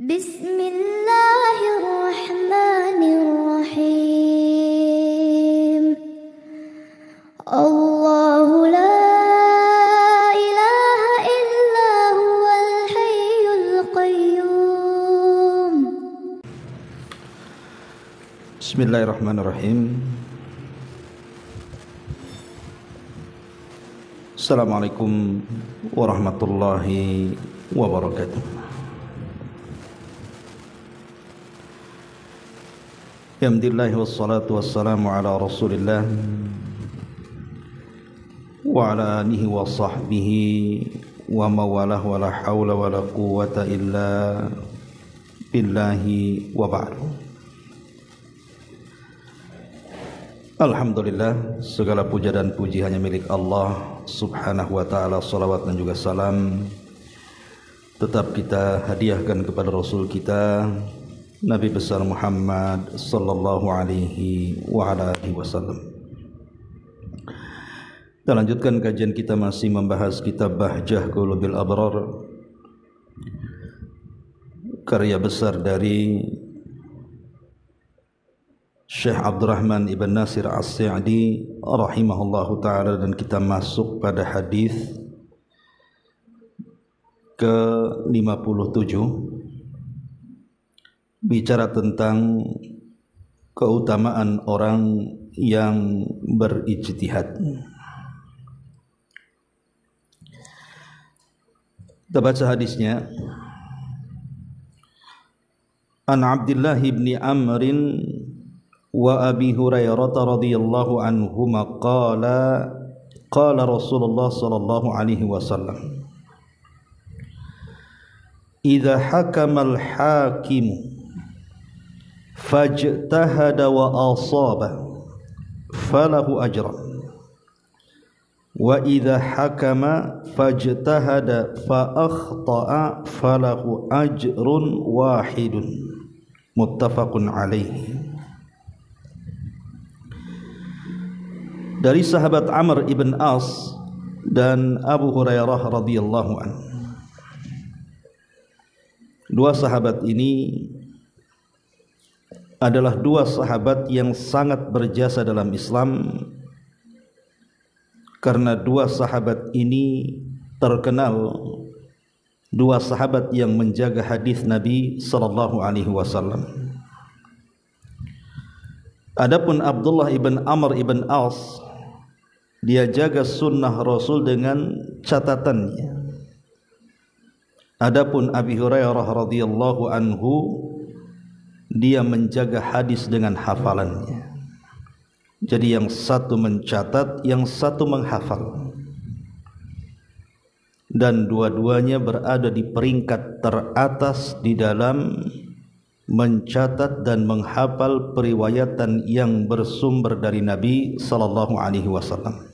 Bismillahirrahmanirrahim. Allahu la ilaha illa huwal hayyul qayyum. Bismillahirrahmanirrahim. Assalamualaikum warahmatullahi wabarakatuh. Alhamdulillah wassalatu wassalamu ala Rasulillah wa ala alihi wa sahbihi wa mawalah wa la hawla wa la quwwata illa billahi wa ba'du. Alhamdulillah, segala puja dan puji hanya milik Allah subhanahu wa ta'ala. Salawat dan juga salam tetap kita hadiahkan kepada Rasul kita Nabi besar Muhammad sallallahu alaihi wa ala alihi wasallam. Kita lanjutkan kajian kita, masih membahas kitab Bahjah Qulubil Abrar, karya besar dari Syekh Abdurrahman Ibn Nasir As-Sa'di rahimahullahu ta'ala, dan kita masuk pada hadis ke-57, bicara tentang keutamaan orang yang berijtihad. Kita baca hadisnya. An Abdullah ibn Amrin wa Abi Hurairah radhiyallahu anhuma qala qala Rasulullah sallallahu alaihi wasallam, idza hakamal hakim fajtahada wa asaba falahu ajran, wa idza hakama fajtahada fa akhta'a falahu ajrun wahidun, muttafaqun alaihi. Dari sahabat Amr ibn As dan Abu Hurairah radhiyallahu anhu. Dua sahabat ini adalah dua sahabat yang sangat berjasa dalam Islam, karena dua sahabat ini terkenal dua sahabat yang menjaga hadis Nabi sallallahu alaihi wasallam. Adapun Abdullah ibn Amr ibn As, dia jaga sunnah Rasul dengan catatannya. Adapun Abi Hurairah radhiyallahu anhu, dia menjaga hadis dengan hafalannya. Jadi yang satu mencatat, yang satu menghafal, dan dua-duanya berada di peringkat teratas di dalam mencatat dan menghafal periwayatan yang bersumber dari Nabi sallallahu alaihi wasallam.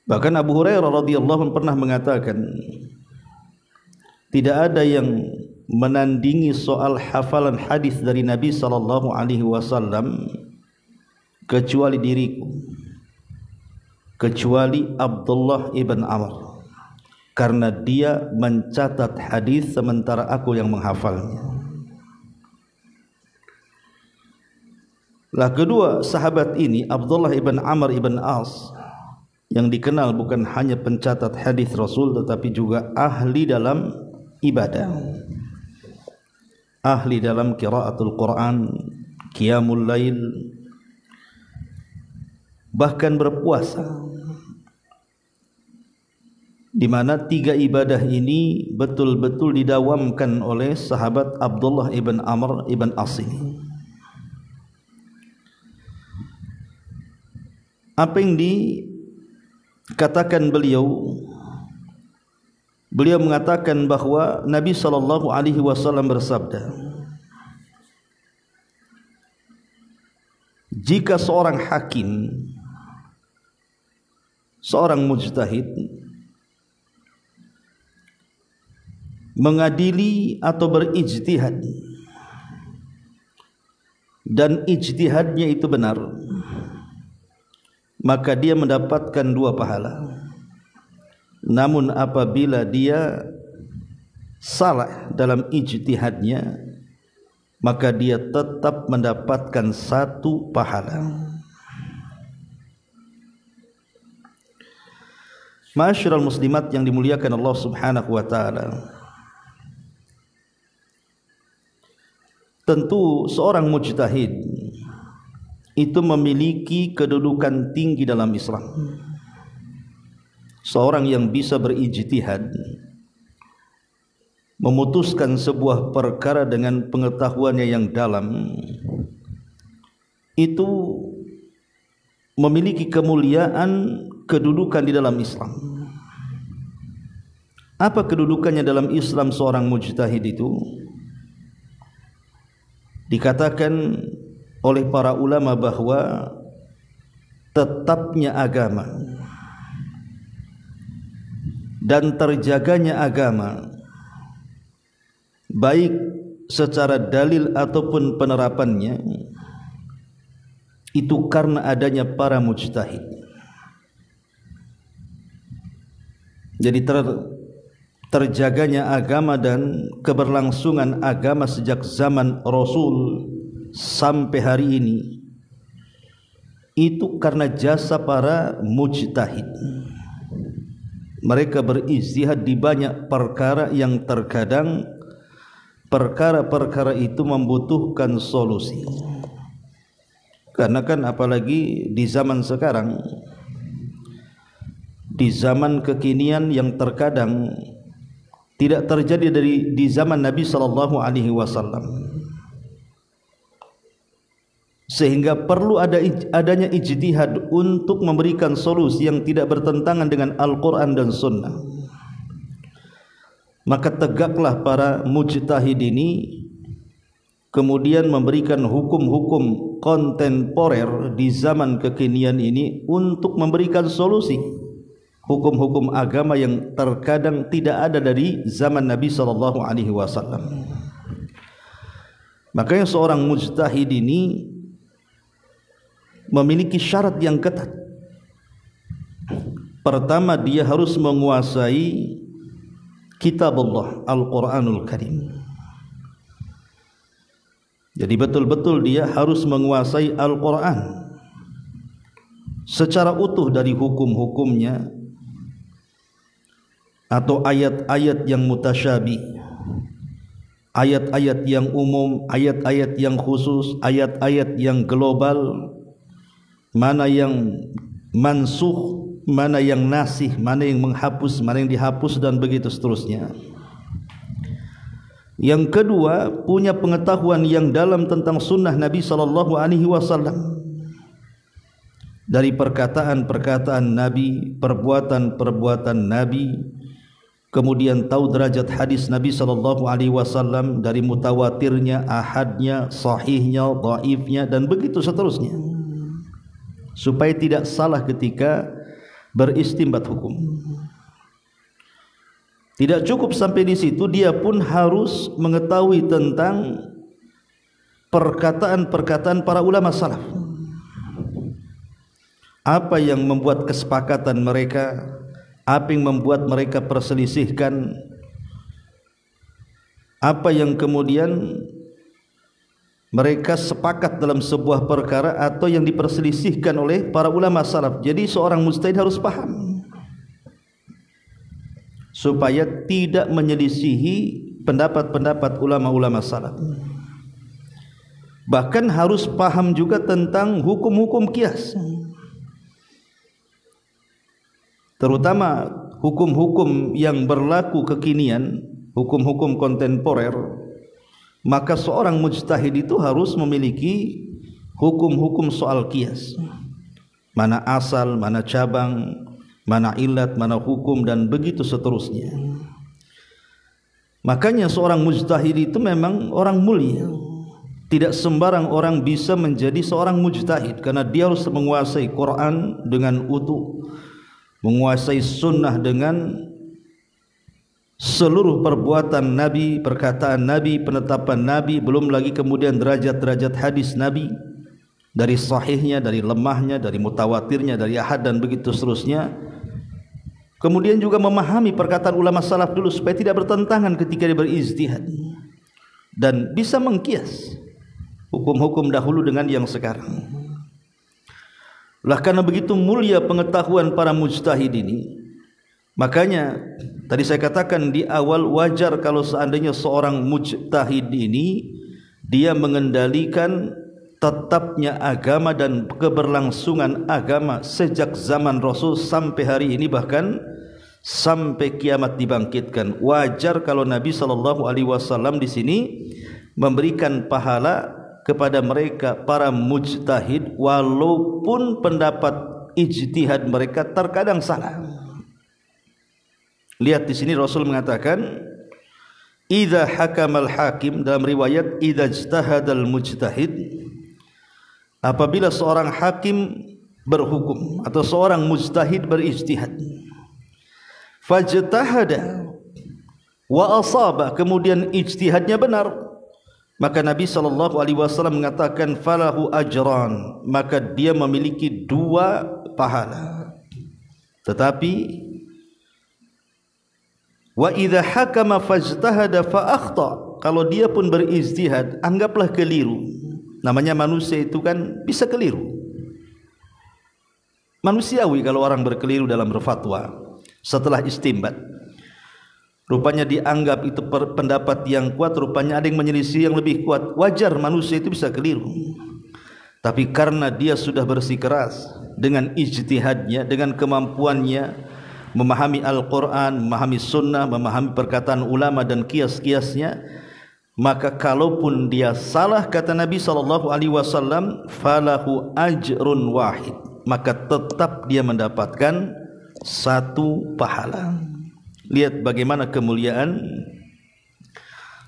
Bahkan Abu Hurairah radhiyallahu anhu pernah mengatakan, tidak ada yang menandingi soal hafalan hadis dari Nabi sallallahu alaihi wasallam kecuali diriku, kecuali Abdullah ibn Amr, karena dia mencatat hadis sementara aku yang menghafalnya. Lah kedua sahabat ini, Abdullah ibn Amr ibn As, yang dikenal bukan hanya pencatat hadis Rasul tetapi juga ahli dalam ibadah, ahli dalam qiraatul Quran, qiyamul lail, bahkan berpuasa, di mana tiga ibadah ini betul-betul didawamkan oleh sahabat Abdullah ibn Amr ibn As ini. Apa yang dikatakan beliau? Beliau mengatakan bahwa Nabi sallallahu alaihi wasallam bersabda, jika seorang hakim, seorang mujtahid mengadili atau berijtihad dan ijtihadnya itu benar, maka dia mendapatkan dua pahala. Namun apabila dia salah dalam ijtihadnya, maka dia tetap mendapatkan satu pahala. Ma'asyiral muslimat yang dimuliakan Allah Subhanahu wa taala. Tentu seorang mujtahid itu memiliki kedudukan tinggi dalam Islam. Seorang yang bisa berijtihad, memutuskan sebuah perkara dengan pengetahuannya yang dalam, itu memiliki kemuliaan, kedudukan di dalam Islam. Apa kedudukannya dalam Islam seorang mujtahid itu? Dikatakan oleh para ulama bahwa tetapnya agama dan terjaganya agama, baik secara dalil ataupun penerapannya, itu karena adanya para mujtahid. Jadi terjaganya agama dan keberlangsungan agama sejak zaman Rasul sampai hari ini itu karena jasa para mujtahid. Mereka berijtihad di banyak perkara yang terkadang perkara-perkara itu membutuhkan solusi. Karena kan apalagi di zaman sekarang, di zaman kekinian yang terkadang tidak terjadi di zaman Nabi sallallahu alaihi wasallam, sehingga perlu adanya ijtihad untuk memberikan solusi yang tidak bertentangan dengan Al-Quran dan Sunnah. Maka tegaklah para mujtahid ini kemudian memberikan hukum-hukum kontemporer di zaman kekinian ini untuk memberikan solusi hukum-hukum agama yang terkadang tidak ada dari zaman Nabi sallallahu alaihi wasallam. Makanya seorang mujtahid ini memiliki syarat yang ketat. Pertama, dia harus menguasai kitab Allah, Al-Quranul Karim. Jadi betul-betul dia harus menguasai Al-Quran secara utuh dari hukum-hukumnya, atau ayat-ayat yang mutasyabih, ayat-ayat yang umum, ayat-ayat yang khusus, ayat-ayat yang global, mana yang mansukh, mana yang nasih, mana yang menghapus, mana yang dihapus, dan begitu seterusnya. Yang kedua, punya pengetahuan yang dalam tentang sunnah Nabi sallallahu alaihi wasallam, dari perkataan-perkataan Nabi, perbuatan-perbuatan Nabi, kemudian tahu derajat hadis Nabi sallallahu alaihi wasallam dari mutawatirnya, ahadnya, sahihnya, dhaifnya, dan begitu seterusnya, supaya tidak salah ketika beristinbat hukum. Tidak cukup sampai di situ, dia pun harus mengetahui tentang perkataan-perkataan para ulama salaf. Apa yang membuat kesepakatan mereka, apa yang membuat mereka perselisihkan, apa yang kemudian mereka sepakat dalam sebuah perkara atau yang diperselisihkan oleh para ulama salaf. Jadi seorang mujtahid harus paham supaya tidak menyelisihi pendapat-pendapat ulama-ulama salaf. Bahkan harus paham juga tentang hukum-hukum qiyas, terutama hukum-hukum yang berlaku kekinian, hukum-hukum kontemporer. Maka seorang mujtahid itu harus memiliki hukum-hukum soal qiyas, mana asal, mana cabang, mana ilat, mana hukum, dan begitu seterusnya. Makanya seorang mujtahid itu memang orang mulia. Tidak sembarang orang bisa menjadi seorang mujtahid, karena dia harus menguasai Quran dengan utuh, menguasai sunnah dengan seluruh perbuatan Nabi, perkataan Nabi, penetapan Nabi, belum lagi kemudian derajat-derajat hadis Nabi, dari sahihnya, dari lemahnya, dari mutawatirnya, dari ahad, dan begitu seterusnya. Kemudian juga memahami perkataan ulama salaf dulu supaya tidak bertentangan ketika dia berijtihad, dan bisa mengkias hukum-hukum dahulu dengan yang sekarang. Lah karena begitu mulia pengetahuan para mujtahid ini, makanya tadi saya katakan di awal, wajar kalau seandainya seorang mujtahid ini dia mengendalikan tetapnya agama dan keberlangsungan agama sejak zaman Rasul sampai hari ini, bahkan sampai kiamat dibangkitkan. Wajar kalau Nabi SAW di sini memberikan pahala kepada mereka para mujtahid, walaupun pendapat ijtihad mereka terkadang salah. Lihat di sini Rasul mengatakan, idza hakamal hakim, dalam riwayat idza ijtahadal mujtahid, apabila seorang hakim berhukum atau seorang mujtahid berijtihad, fajtahada wa asaba, kemudian ijtihadnya benar, maka Nabi SAW mengatakan falahu ajran, maka dia memiliki 2 pahala. Tetapi wa idza hakama fajtahada fa akhta, kalau dia pun berijtihad anggaplah keliru. Namanya manusia itu kan bisa keliru, manusiawi kalau orang berkeliru dalam berfatwa setelah istinbat. Rupanya dianggap itu pendapat yang kuat, rupanya ada yang menyelisih yang lebih kuat. Wajar manusia itu bisa keliru, tapi karena dia sudah bersikeras dengan ijtihadnya, dengan kemampuannya memahami Al-Quran, memahami sunnah, memahami perkataan ulama dan kias-kiasnya, maka kalaupun dia salah, kata Nabi SAW, falahu ajrun wahid, maka tetap dia mendapatkan 1 pahala. Lihat bagaimana kemuliaan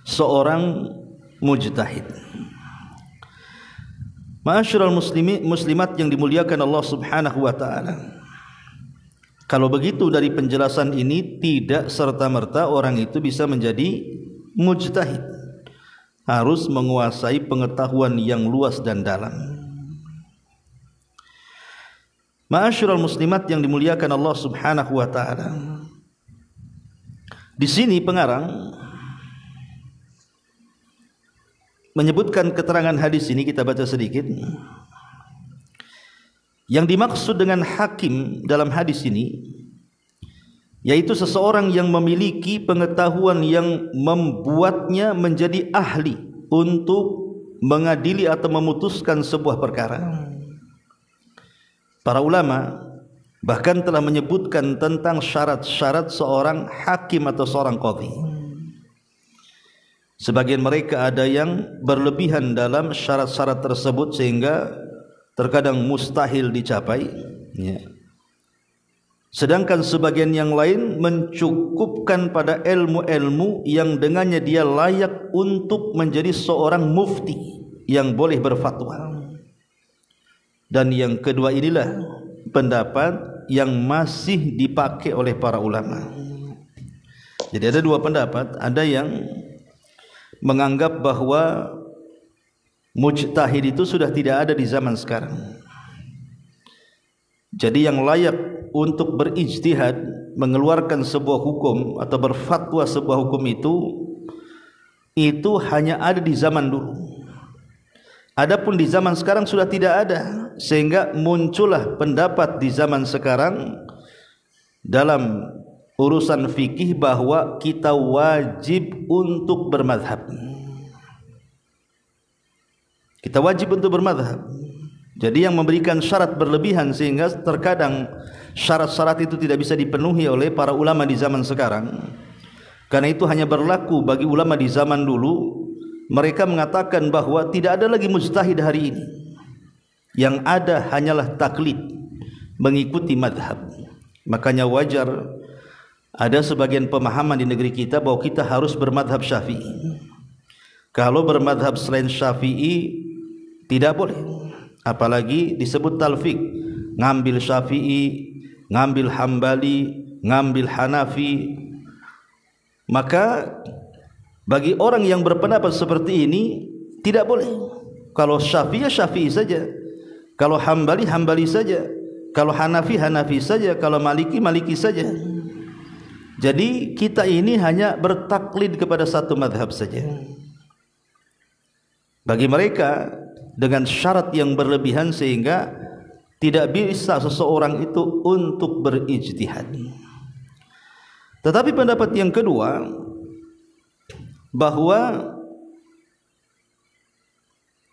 seorang mujtahid. Ma'asyiral muslimat yang dimuliakan Allah Subhanahu wa taala. Kalau begitu dari penjelasan ini tidak serta-merta orang itu bisa menjadi mujtahid. Harus menguasai pengetahuan yang luas dan dalam. Ma'asyiral muslimat yang dimuliakan Allah Subhanahu wa taala. Di sini pengarang menyebutkan keterangan hadis ini, kita baca sedikit. Yang dimaksud dengan hakim dalam hadis ini yaitu seseorang yang memiliki pengetahuan yang membuatnya menjadi ahli untuk mengadili atau memutuskan sebuah perkara. Para ulama bahkan telah menyebutkan tentang syarat-syarat seorang hakim atau seorang qadhi. Sebagian mereka ada yang berlebihan dalam syarat-syarat tersebut sehingga terkadang mustahil dicapai, ya. Sedangkan sebagian yang lain mencukupkan pada ilmu-ilmu yang dengannya dia layak untuk menjadi seorang mufti yang boleh berfatwa. Dan yang kedua inilah pendapat yang masih dipakai oleh para ulama. Jadi ada 2 pendapat. Ada yang menganggap bahwa mujtahid itu sudah tidak ada di zaman sekarang. Jadi yang layak untuk berijtihad, mengeluarkan sebuah hukum atau berfatwa sebuah hukum itu hanya ada di zaman dulu. Adapun di zaman sekarang sudah tidak ada, sehingga muncullah pendapat di zaman sekarang dalam urusan fikih bahwa kita wajib untuk bermadhab. Kita wajib untuk bermadhab. Jadi yang memberikan syarat berlebihan sehingga terkadang syarat-syarat itu tidak bisa dipenuhi oleh para ulama di zaman sekarang. Karena itu hanya berlaku bagi ulama di zaman dulu. Mereka mengatakan bahwa tidak ada lagi mujtahid hari ini. Yang ada hanyalah taklid, mengikuti madhab. Makanya wajar ada sebagian pemahaman di negeri kita bahwa kita harus bermadhab Syafi'i. Kalau bermadhab selain Syafi'i tidak boleh. Apalagi disebut talfik, ngambil Syafi'i, ngambil Hambali, ngambil Hanafi. Maka bagi orang yang berpendapat seperti ini tidak boleh. Kalau Syafi'i, Syafi'i saja. Kalau Hambali, Hambali saja. Kalau Hanafi, Hanafi saja. Kalau Maliki, Maliki saja. Jadi kita ini hanya bertaklid kepada satu madhab saja. Bagi mereka dengan syarat yang berlebihan sehingga tidak bisa seseorang itu untuk berijtihad. Tetapi pendapat yang kedua, bahwa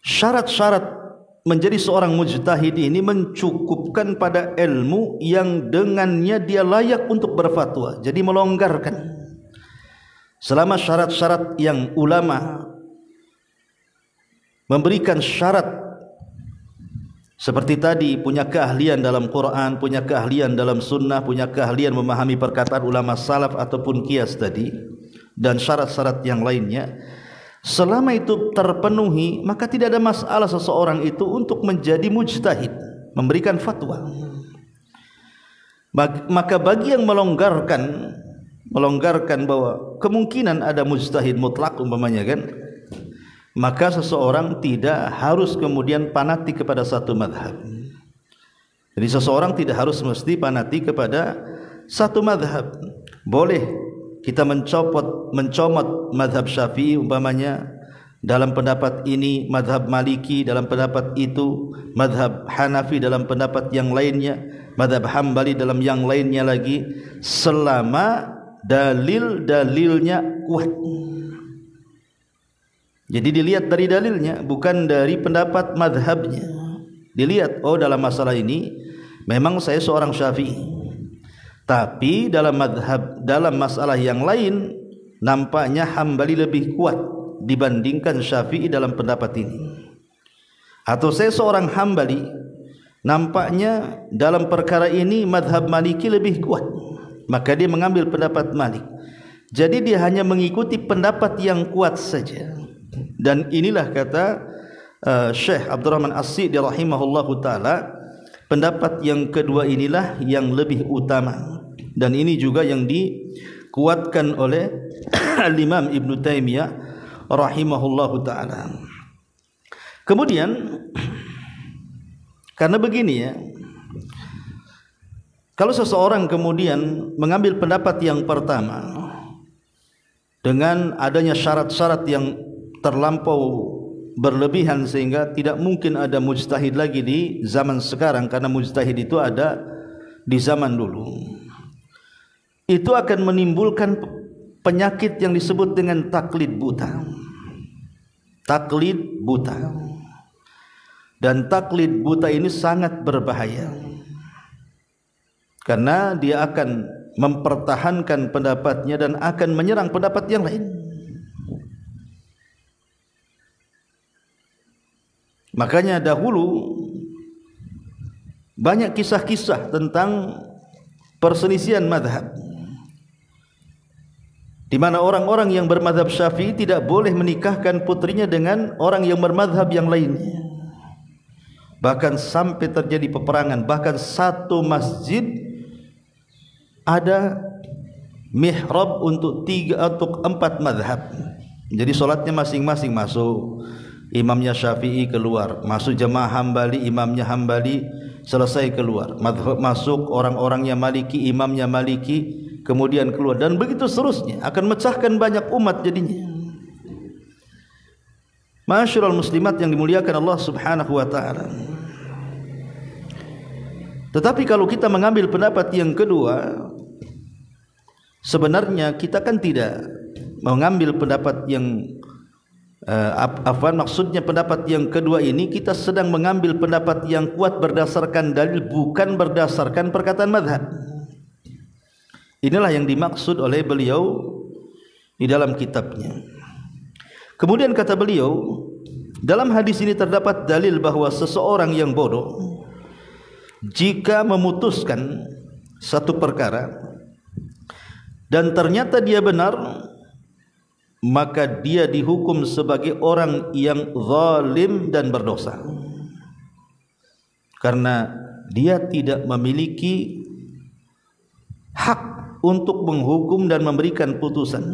syarat-syarat menjadi seorang mujtahid ini mencukupkan pada ilmu yang dengannya dia layak untuk berfatwa. Jadi melonggarkan. Selama syarat-syarat yang ulama memberikan syarat seperti tadi, punya keahlian dalam Quran, punya keahlian dalam sunnah, punya keahlian memahami perkataan ulama salaf ataupun qiyas tadi, dan syarat-syarat yang lainnya, selama itu terpenuhi, maka tidak ada masalah seseorang itu untuk menjadi mujtahid, memberikan fatwa. Maka bagi yang melonggarkan bahwa kemungkinan ada mujtahid mutlak umpamanya kan, maka seseorang tidak harus kemudian panati kepada satu madhab. Jadi seseorang tidak harus mesti panati kepada satu madhab. Boleh kita mencomot madhab Syafi'i umpamanya, dalam pendapat ini madhab Maliki, dalam pendapat itu madhab Hanafi, dalam pendapat yang lainnya madhab Hambali, dalam yang lainnya lagi, selama dalil-dalilnya kuat. Jadi dilihat dari dalilnya, bukan dari pendapat madhabnya. Dilihat, oh dalam masalah ini memang saya seorang Syafi'i, tapi dalam masalah yang lain nampaknya Hambali lebih kuat dibandingkan Syafi'i dalam pendapat ini. Atau saya seorang Hambali, nampaknya dalam perkara ini madhab Maliki lebih kuat, maka dia mengambil pendapat Malik. Jadi dia hanya mengikuti pendapat yang kuat saja. Dan inilah kata Syekh Abdurrahman As-Sa'di rahimahullahu ta'ala, pendapat yang kedua inilah yang lebih utama, dan ini juga yang dikuatkan oleh Imam Ibn Taimiyah rahimahullahu ta'ala. Kemudian karena begini ya, kalau seseorang kemudian mengambil pendapat yang pertama dengan adanya syarat-syarat yang terlampau berlebihan sehingga tidak mungkin ada mujtahid lagi di zaman sekarang, karena mujtahid itu ada di zaman dulu, itu akan menimbulkan penyakit yang disebut dengan taklid buta. Taklid buta. Dan taklid buta ini sangat berbahaya, karena dia akan mempertahankan pendapatnya dan akan menyerang pendapat yang lain. Makanya dahulu banyak kisah-kisah tentang perselisihan madhab, di mana orang-orang yang bermadhab Syafi'i tidak boleh menikahkan putrinya dengan orang yang bermadhab yang lainnya. Bahkan sampai terjadi peperangan. Bahkan satu masjid ada mihrab untuk 4 madhab. Jadi solatnya masing-masing masuk, imamnya Syafi'i keluar, masuk jemaah Hambali, imamnya Hambali, selesai keluar, masuk orang-orangnya Maliki, imamnya Maliki, kemudian keluar, dan begitu seterusnya, akan mecahkan banyak umat jadinya. Ma'asyiral muslimat yang dimuliakan Allah Subhanahu wa taala. Tetapi kalau kita mengambil pendapat yang kedua, sebenarnya kita kan tidak mengambil pendapat yang maksudnya pendapat yang kedua ini kita sedang mengambil pendapat yang kuat berdasarkan dalil, bukan berdasarkan perkataan madhab. Inilah yang dimaksud oleh beliau di dalam kitabnya. Kemudian kata beliau, dalam hadis ini terdapat dalil bahwa seseorang yang bodoh jika memutuskan satu perkara dan ternyata dia benar, maka dia dihukum sebagai orang yang zalim dan berdosa, karena dia tidak memiliki hak untuk menghukum dan memberikan putusan,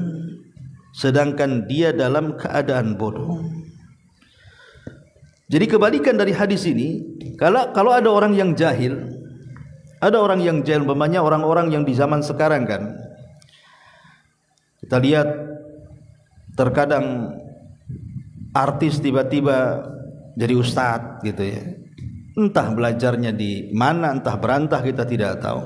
sedangkan dia dalam keadaan bodoh. Jadi kebalikan dari hadis ini, kalau ada orang yang jahil, umpamanya orang-orang yang di zaman sekarang kan, Kita lihat terkadang artis tiba-tiba jadi ustadz gitu ya. Entah belajarnya di mana, entah berantah, kita tidak tahu.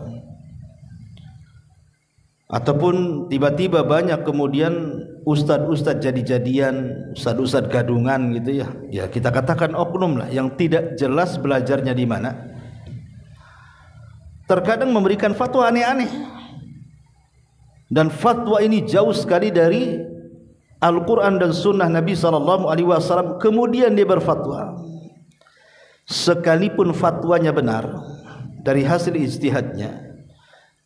Ataupun tiba-tiba banyak kemudian ustadz-ustadz jadi-jadian, ustadz-ustadz gadungan gitu ya. Ya kita katakan oknum lah, yang tidak jelas belajarnya di mana. Terkadang memberikan fatwa aneh-aneh. Dan fatwa ini jauh sekali dari Al-Quran dan Sunnah Nabi SAW. Kemudian dia berfatwa, sekalipun fatwanya benar dari hasil ijtihadnya,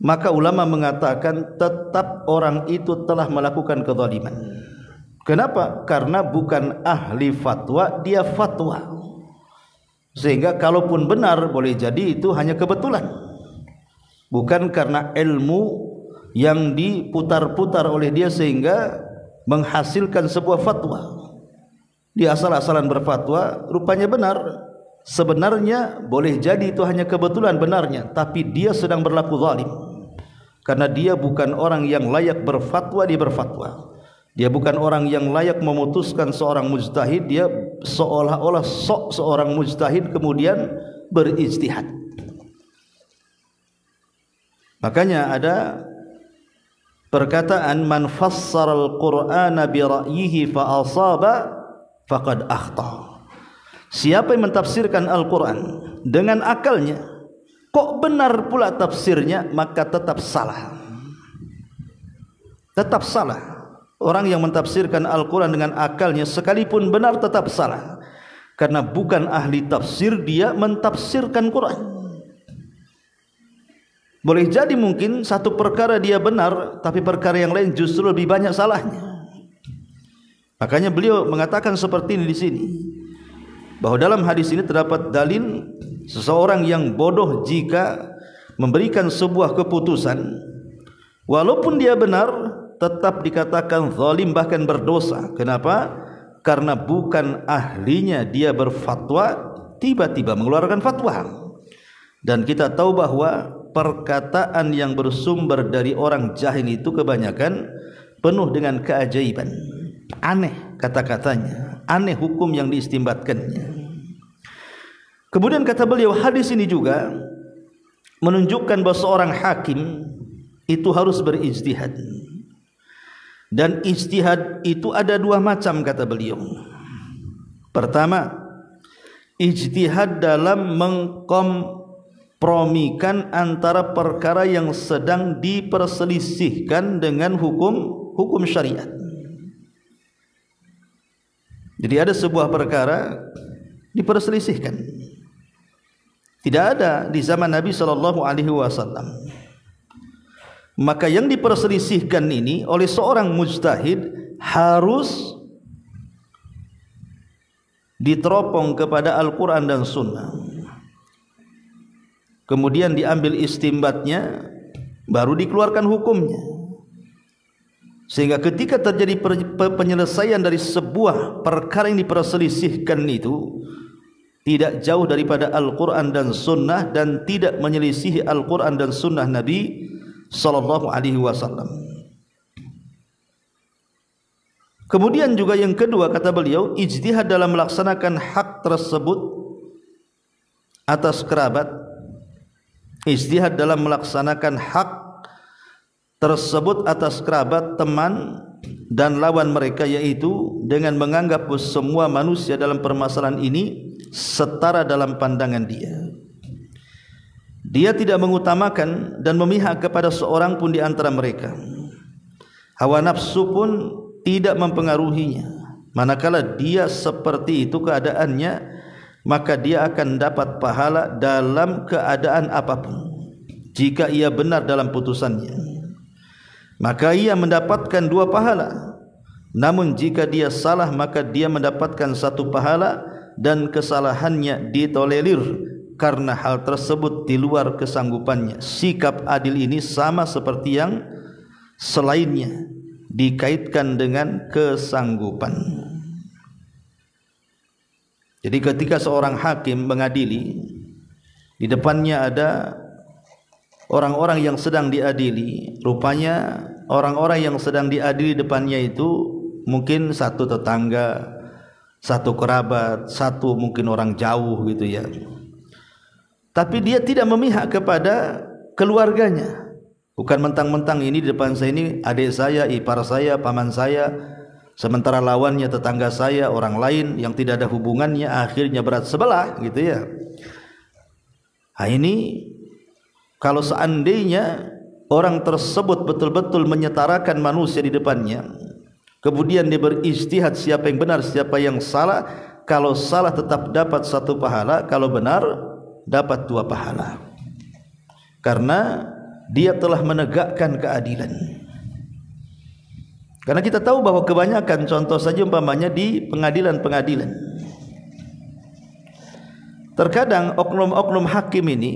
maka ulama mengatakan tetap orang itu telah melakukan kezaliman. Kenapa? Karena bukan ahli fatwa, dia fatwa. Sehingga kalaupun benar, boleh jadi itu hanya kebetulan, bukan karena ilmu yang diputar-putar oleh dia sehingga menghasilkan sebuah fatwa. Dia asal-asalan berfatwa, rupanya benar. Sebenarnya boleh jadi itu hanya kebetulan benarnya, tapi dia sedang berlaku zalim. Karena dia bukan orang yang layak berfatwa, dia berfatwa. Dia bukan orang yang layak memutuskan seorang mujtahid, dia seolah-olah seorang mujtahid kemudian berijtihad. Makanya ada perkataan, man fassara al-Qur'ana bi ra'yihi fa asaba faqad akhta. Siapa yang mentafsirkan Al-Quran dengan akalnya, kok benar pula tafsirnya, maka tetap salah. Tetap salah. Orang yang mentafsirkan Al-Quran dengan akalnya, sekalipun benar tetap salah. Karena bukan ahli tafsir, dia mentafsirkan Quran. Boleh jadi mungkin satu perkara dia benar, tapi perkara yang lain justru lebih banyak salahnya. Makanya beliau mengatakan seperti ini di sini, bahwa dalam hadis ini terdapat dalil seseorang yang bodoh jika memberikan sebuah keputusan, walaupun dia benar, tetap dikatakan zalim, bahkan berdosa. Kenapa? Karena bukan ahlinya dia berfatwa, tiba-tiba mengeluarkan fatwa. Dan kita tahu bahwa perkataan yang bersumber dari orang jahil itu kebanyakan penuh dengan keajaiban. Aneh kata-katanya, aneh hukum yang diistimbatkannya. Kemudian kata beliau, hadis ini juga menunjukkan bahwa seorang hakim itu harus berijtihad. Dan ijtihad itu ada dua macam kata beliau. Pertama, ijtihad dalam mengkompromikan antara perkara yang sedang diperselisihkan dengan hukum syariat. Jadi ada sebuah perkara diperselisihkan, tidak ada di zaman Nabi SAW. Maka yang diperselisihkan ini oleh seorang mujtahid harus diteropong kepada Al-Quran dan Sunnah. Kemudian diambil istimbatnya, baru dikeluarkan hukumnya. Sehingga ketika terjadi penyelesaian dari sebuah perkara yang diperselisihkan itu tidak jauh daripada Al-Quran dan Sunnah, dan tidak menyelisihi Al-Quran dan Sunnah Nabi SAW. Kemudian juga yang kedua kata beliau, ijtihad dalam melaksanakan hak tersebut atas kerabat, ijtihad dalam melaksanakan hak tersebut atas kerabat, teman dan lawan mereka, yaitu dengan menganggap semua manusia dalam permasalahan ini setara dalam pandangan dia. Dia tidak mengutamakan dan memihak kepada seorang pun di antara mereka. Hawa nafsu pun tidak mempengaruhinya. Manakala dia seperti itu keadaannya, maka dia akan dapat pahala dalam keadaan apapun. Jika ia benar dalam putusannya, maka ia mendapatkan 2 pahala. Namun jika dia salah, maka dia mendapatkan 1 pahala, dan kesalahannya ditolerir karena hal tersebut di luar kesanggupannya. Sikap adil ini sama seperti yang selainnya, dikaitkan dengan kesanggupan. Jadi ketika seorang hakim mengadili, di depannya ada orang-orang yang sedang diadili, rupanya orang-orang yang sedang diadili depannya itu mungkin satu tetangga, satu kerabat, satu mungkin orang jauh gitu ya. Tapi dia tidak memihak kepada keluarganya. Bukan mentang-mentang ini di depan saya ini adik saya, ipar saya, paman saya, sementara lawannya tetangga saya, orang lain yang tidak ada hubungannya, akhirnya berat sebelah gitu ya. Nah ini kalau seandainya orang tersebut betul-betul menyetarakan manusia di depannya, kemudian dia berijtihad siapa yang benar, siapa yang salah, kalau salah tetap dapat 1 pahala, kalau benar dapat 2 pahala. Karena dia telah menegakkan keadilan. Karena kita tahu bahwa kebanyakan, contoh saja umpamanya di pengadilan-pengadilan, terkadang oknum-oknum hakim ini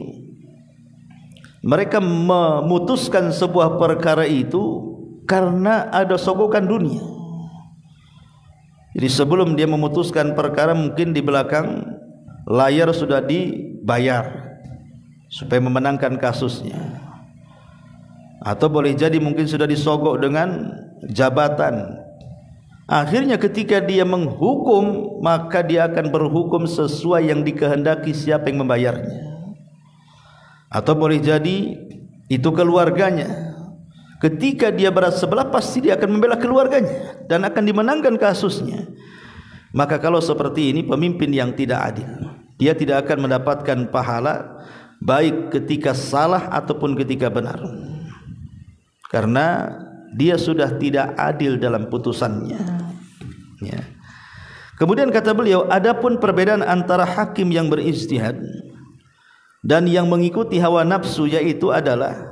mereka memutuskan sebuah perkara itu karena ada sogokan dunia. Jadi sebelum dia memutuskan perkara, mungkin di belakang layar sudah dibayar supaya memenangkan kasusnya, atau boleh jadi mungkin sudah disogok dengan jabatan. Akhirnya ketika dia menghukum, maka dia akan berhukum sesuai yang dikehendaki siapa yang membayarnya. Atau boleh jadi itu keluarganya. Ketika dia berat sebelah, pasti dia akan membela keluarganya dan akan dimenangkan kasusnya. Maka kalau seperti ini pemimpin yang tidak adil, dia tidak akan mendapatkan pahala baik ketika salah ataupun ketika benar, karena dia sudah tidak adil dalam putusannya ya. Kemudian kata beliau, adapun perbedaan antara hakim yang berijtihad dan yang mengikuti hawa nafsu, yaitu adalah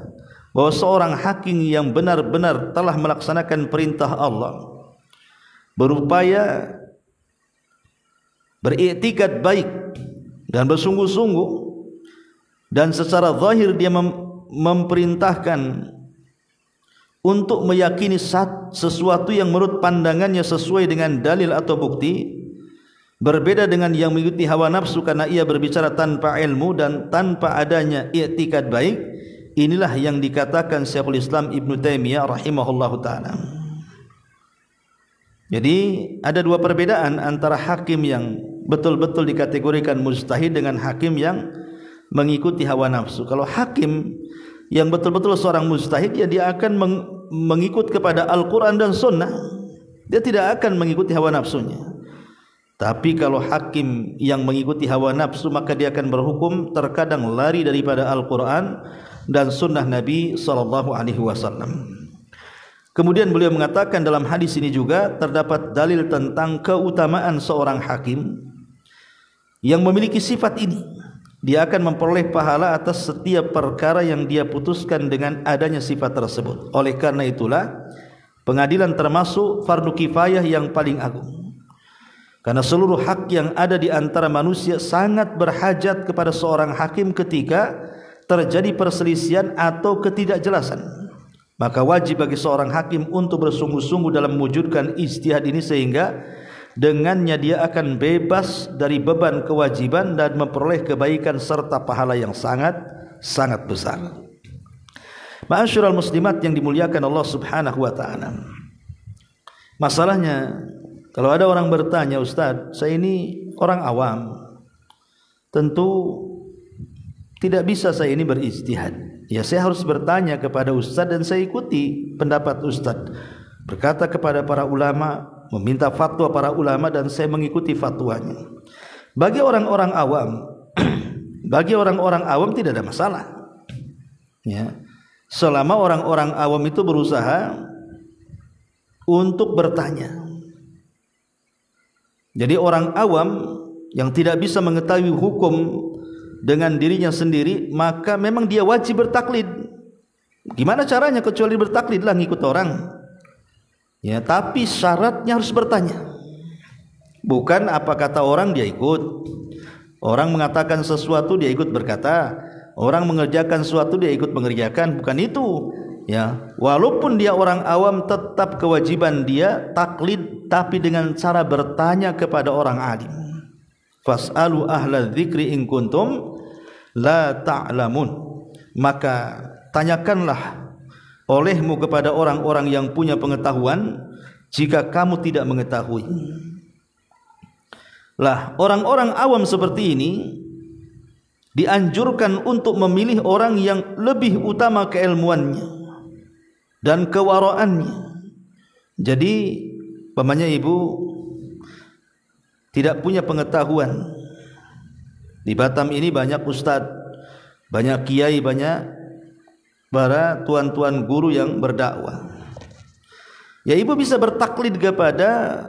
bahwa seorang hakim yang benar-benar telah melaksanakan perintah Allah, berupaya beriktikad baik dan bersungguh-sungguh, dan secara zahir dia memerintahkan untuk meyakini sesuatu yang menurut pandangannya sesuai dengan dalil atau bukti, berbeda dengan yang mengikuti hawa nafsu karena ia berbicara tanpa ilmu dan tanpa adanya i'tikad baik. Inilah yang dikatakan Syekhul Islam Ibnu Taimiyah rahimahullahu ta'ala. Jadi ada 2 perbedaan antara hakim yang betul-betul dikategorikan mujtahid dengan hakim yang mengikuti hawa nafsu. Kalau hakim yang betul-betul seorang mujtahid, ya dia akan mengikut kepada Al-Quran dan Sunnah, dia tidak akan mengikuti hawa nafsunya. Tapi kalau hakim yang mengikuti hawa nafsu, maka dia akan berhukum terkadang lari daripada Al-Quran dan Sunnah Nabi SAW. Kemudian beliau mengatakan dalam hadis ini juga terdapat dalil tentang keutamaan seorang hakim yang memiliki sifat ini. Dia akan memperoleh pahala atas setiap perkara yang dia putuskan dengan adanya sifat tersebut. Oleh karena itulah pengadilan termasuk fardu kifayah yang paling agung. Karena seluruh hak yang ada di antara manusia sangat berhajat kepada seorang hakim ketika terjadi perselisihan atau ketidakjelasan. Maka wajib bagi seorang hakim untuk bersungguh-sungguh dalam mewujudkan ijtihad ini, sehingga dengannya dia akan bebas dari beban kewajiban dan memperoleh kebaikan serta pahala yang sangat besar. Ma'asyiral muslimat yang dimuliakan Allah Subhanahu wa taala. Masalahnya kalau ada orang bertanya, "Ustaz, saya ini orang awam. Tentu tidak bisa saya ini berijtihad. Ya saya harus bertanya kepada ustaz dan saya ikuti pendapat ustaz. Berkata kepada para ulama, meminta fatwa para ulama dan saya mengikuti fatwanya." Bagi orang-orang awam, bagi orang-orang awam tidak ada masalah. Ya. Selama orang-orang awam itu berusaha untuk bertanya. Jadi orang awam yang tidak bisa mengetahui hukum dengan dirinya sendiri, maka memang dia wajib bertaklid. Gimana caranya kecuali bertaklid lah, ngikut orang. Ya, tapi syaratnya harus bertanya. Bukan apa kata orang dia ikut. Orang mengatakan sesuatu dia ikut berkata. Orang mengerjakan sesuatu dia ikut mengerjakan. Bukan itu. Ya, walaupun dia orang awam, tetap kewajiban dia taklid, tapi dengan cara bertanya kepada orang alim. Fas'alu ahla dzikri in kuntum la ta'lamun. Maka tanyakanlah olehmu kepada orang-orang yang punya pengetahuan jika kamu tidak mengetahui. Lah, orang-orang awam seperti ini dianjurkan untuk memilih orang yang lebih utama keilmuannya dan kewaraannya. Jadi pamannya ibu tidak punya pengetahuan. Di Batam ini banyak ustadz, banyak kiai, banyak para tuan-tuan guru yang berdakwah. Ya, ibu bisa bertaklid kepada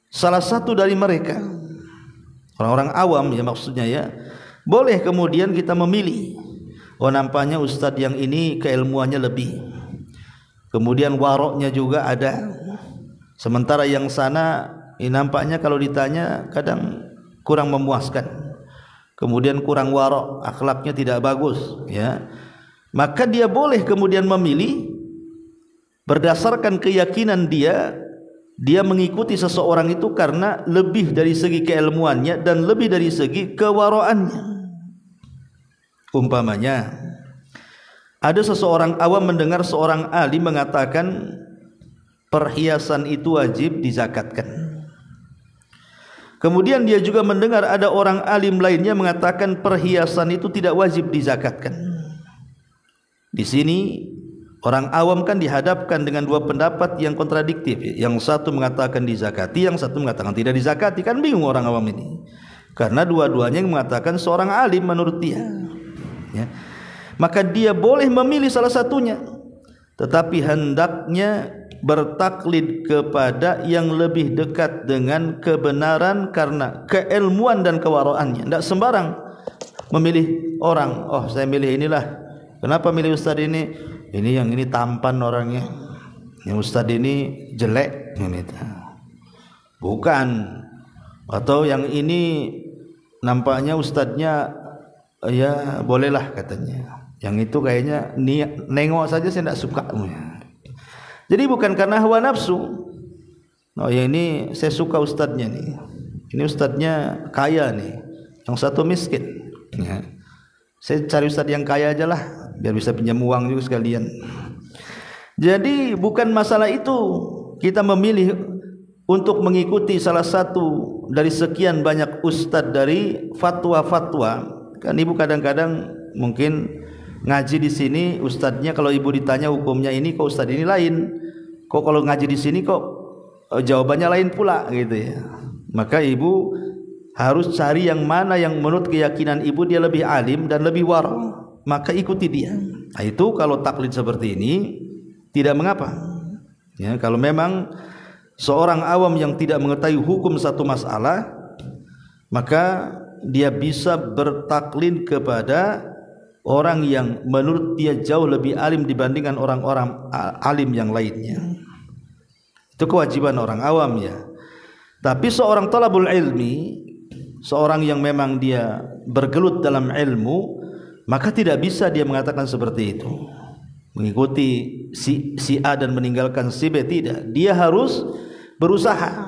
salah satu dari mereka. Orang-orang awam ya maksudnya ya. Boleh kemudian kita memilih. Oh, nampaknya ustadz yang ini keilmuannya lebih. Kemudian waroknya juga ada. Sementara yang sana nampaknya kalau ditanya kadang kurang memuaskan. Kemudian kurang warok, akhlaknya tidak bagus ya. Maka dia boleh kemudian memilih berdasarkan keyakinan dia mengikuti seseorang itu karena lebih dari segi keilmuannya dan lebih dari segi kewaroannya. Umpamanya ada seseorang awam mendengar seorang alim mengatakan perhiasan itu wajib dizakatkan. Kemudian dia juga mendengar ada orang alim lainnya mengatakan perhiasan itu tidak wajib dizakatkan. Di sini orang awam kan dihadapkan dengan dua pendapat yang kontradiktif. Yang satu mengatakan dizakati, yang satu mengatakan tidak dizakati. Kan bingung orang awam ini. Karena dua-duanya yang mengatakan seorang alim menurut dia. Ya. Maka dia boleh memilih salah satunya, tetapi hendaknya bertaklid kepada yang lebih dekat dengan kebenaran karena keilmuan dan kewaraannya. Tidak sembarang memilih orang. Oh, saya milih inilah. Kenapa milih ustaz ini? Ini yang ini tampan orangnya. Yang ustaz ini jelek. Bukan. Atau yang ini nampaknya ustadznya ya bolehlah katanya. Yang itu kayaknya nengok saja saya tidak suka. Jadi bukan karena hawa nafsu. Oh ya ini saya suka ustadznya nih. Ini ustadznya kaya nih. Yang satu miskin. Ya. Saya cari ustadz yang kaya aja lah, biar bisa pinjam uang juga sekalian. Jadi bukan masalah itu kita memilih untuk mengikuti salah satu dari sekian banyak ustadz dari fatwa-fatwa. Kan ibu kadang-kadang mungkin ngaji di sini ustadznya kalau ibu ditanya hukumnya ini kok ustadz ini lain, kok kalau ngaji di sini kok jawabannya lain pula gitu ya. Maka ibu harus cari yang mana yang menurut keyakinan ibu dia lebih alim dan lebih wara, maka ikuti dia. Nah, itu kalau taklid seperti ini tidak mengapa. Ya, kalau memang seorang awam yang tidak mengetahui hukum satu masalah, maka dia bisa bertaklid kepada orang yang menurut dia jauh lebih alim dibandingkan orang-orang alim yang lainnya. Itu kewajiban orang awam ya. Tapi seorang talabul ilmi, seorang yang memang dia bergelut dalam ilmu, maka tidak bisa dia mengatakan seperti itu, mengikuti si A dan meninggalkan si B. Tidak, dia harus berusaha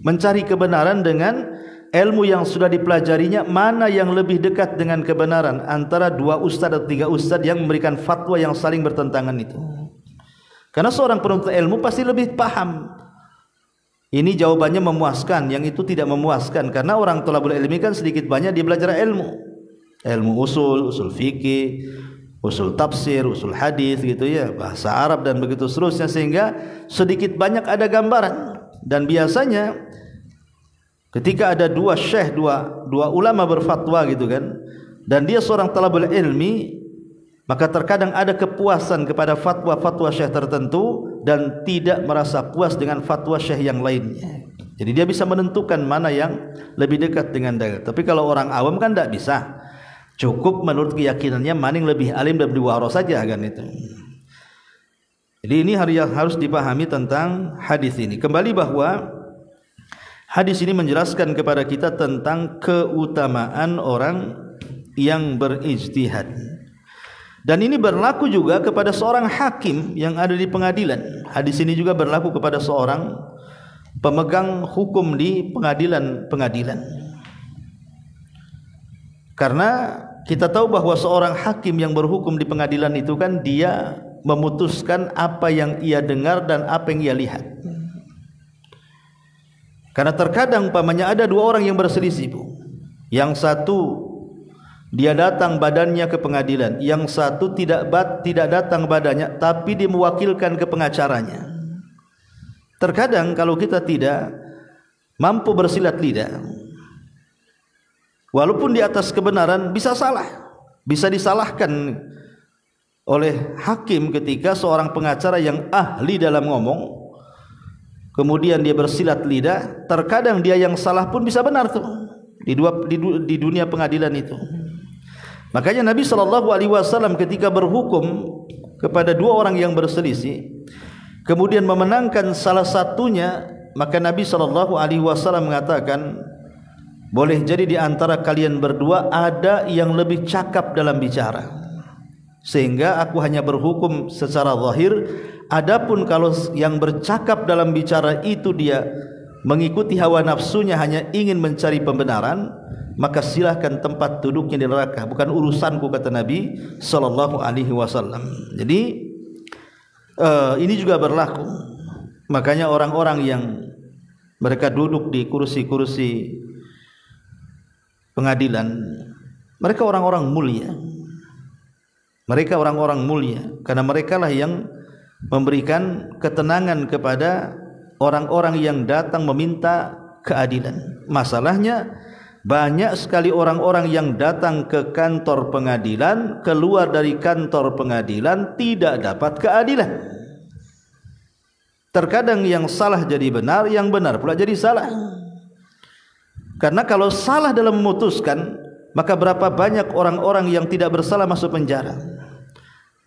mencari kebenaran dengan ilmu yang sudah dipelajarinya, mana yang lebih dekat dengan kebenaran antara dua ustadz atau tiga ustadz yang memberikan fatwa yang saling bertentangan itu. Karena seorang penuntut ilmu pasti lebih paham. Ini jawabannya memuaskan, yang itu tidak memuaskan. Karena orang thalabul ilmi kan sedikit banyak dia belajar ilmu. Ilmu usul fikih, usul tafsir, usul hadis gitu ya, bahasa Arab dan begitu seterusnya, sehingga sedikit banyak ada gambaran. Dan biasanya ketika ada dua syekh, dua ulama berfatwa gitu kan, dan dia seorang thalabul ilmi, maka terkadang ada kepuasan kepada fatwa-fatwa syekh tertentu dan tidak merasa puas dengan fatwa syekh yang lainnya. Jadi dia bisa menentukan mana yang lebih dekat dengan dalil. Tapi kalau orang awam kan tidak bisa. Cukup menurut keyakinannya mana yang lebih alim dan lebih waras saja kan itu. Jadi ini harus dipahami tentang hadis ini. Kembali bahwa hadis ini menjelaskan kepada kita tentang keutamaan orang yang berijtihad. Dan ini berlaku juga kepada seorang hakim yang ada di pengadilan. Hadis ini juga berlaku kepada seorang pemegang hukum di pengadilan. Karena kita tahu bahwa seorang hakim yang berhukum di pengadilan itu kan dia memutuskan apa yang ia dengar dan apa yang ia lihat. Karena terkadang umpamanya ada dua orang yang berselisih, Bu. Yang satu dia datang badannya ke pengadilan, yang satu tidak datang badannya tapi dia mewakilkan ke pengacaranya. Terkadang kalau kita tidak mampu bersilat lidah, walaupun di atas kebenaran bisa salah, bisa disalahkan oleh hakim ketika seorang pengacara yang ahli dalam ngomong kemudian dia bersilat lidah, terkadang dia yang salah pun bisa benar tuh di dunia pengadilan itu. Makanya Nabi SAW ketika berhukum kepada dua orang yang berselisih kemudian memenangkan salah satunya, maka Nabi SAW mengatakan, boleh jadi di antara kalian berdua ada yang lebih cakap dalam bicara, sehingga aku hanya berhukum secara zahir. Adapun kalau yang bercakap dalam bicara itu dia mengikuti hawa nafsunya, hanya ingin mencari pembenaran, maka silahkan tempat duduknya di neraka, bukan urusanku, kata Nabi SAW. Jadi ini juga berlaku. Makanya orang-orang yang mereka duduk di kursi-kursi pengadilan, mereka orang-orang mulia. Mereka orang-orang mulia karena mereka lah yang memberikan ketenangan kepada orang-orang yang datang meminta keadilan. Masalahnya banyak sekali orang-orang yang datang ke kantor pengadilan, keluar dari kantor pengadilan tidak dapat keadilan. Terkadang yang salah jadi benar, yang benar pula jadi salah. Karena kalau salah dalam memutuskan, maka berapa banyak orang-orang yang tidak bersalah masuk penjara.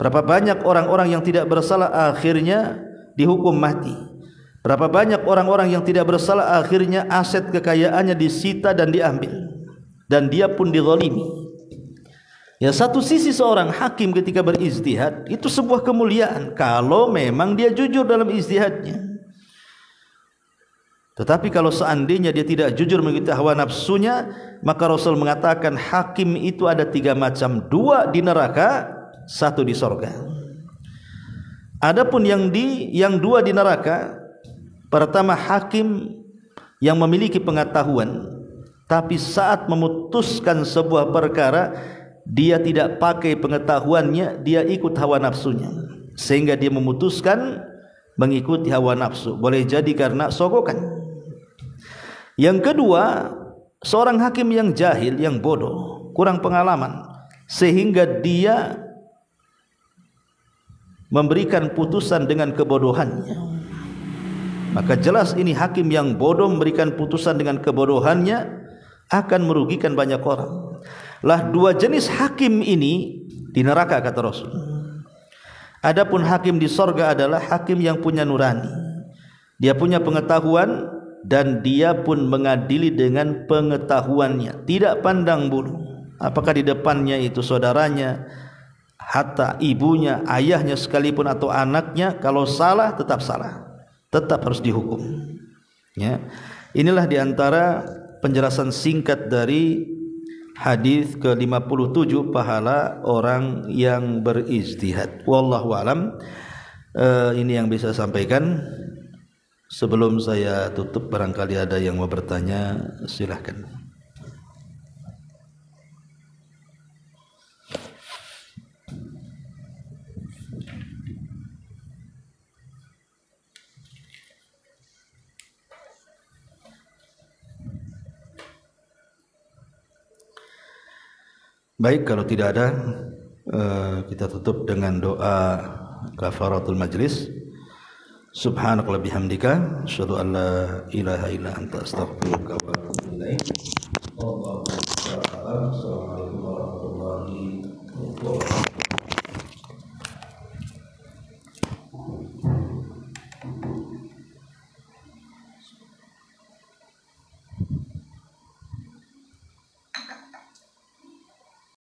Berapa banyak orang-orang yang tidak bersalah akhirnya dihukum mati. Berapa banyak orang-orang yang tidak bersalah akhirnya aset kekayaannya disita dan diambil, dan dia pun dizalimi. Ya, satu sisi seorang hakim ketika berijtihad itu sebuah kemuliaan kalau memang dia jujur dalam ijtihadnya. Tetapi kalau seandainya dia tidak jujur mengikuti hawa nafsunya, maka Rasul mengatakan hakim itu ada tiga macam, dua di neraka, satu di sorga. Adapun yang dua di neraka, pertama hakim yang memiliki pengetahuan, tapi saat memutuskan sebuah perkara dia tidak pakai pengetahuannya, dia ikut hawa nafsunya, sehingga dia memutuskan mengikuti hawa nafsu. Boleh jadi karena sogokan. Yang kedua, seorang hakim yang jahil, yang bodoh, kurang pengalaman, sehingga dia memberikan putusan dengan kebodohannya. Maka jelas ini hakim yang bodoh memberikan putusan dengan kebodohannya akan merugikan banyak orang. Lah dua jenis hakim ini di neraka, kata Rasul. Adapun hakim di sorga adalah hakim yang punya nurani. Dia punya pengetahuan dan dia pun mengadili dengan pengetahuannya, tidak pandang bulu. Apakah di depannya itu saudaranya, hatta ibunya, ayahnya sekalipun atau anaknya, kalau salah tetap salah, tetap harus dihukum. Ya, inilah diantara penjelasan singkat dari hadis ke-57 pahala orang yang berijtihad. Wallahu alam. Ini yang bisa sampaikan. Sebelum saya tutup, barangkali ada yang mau bertanya, silahkan. Baik, kalau tidak ada, kita tutup dengan doa kafaratul majlis. Subhanakallahumma bihamdika, asyhadu an la ilaha illa anta, astaghfiruka wa atubu ilaik.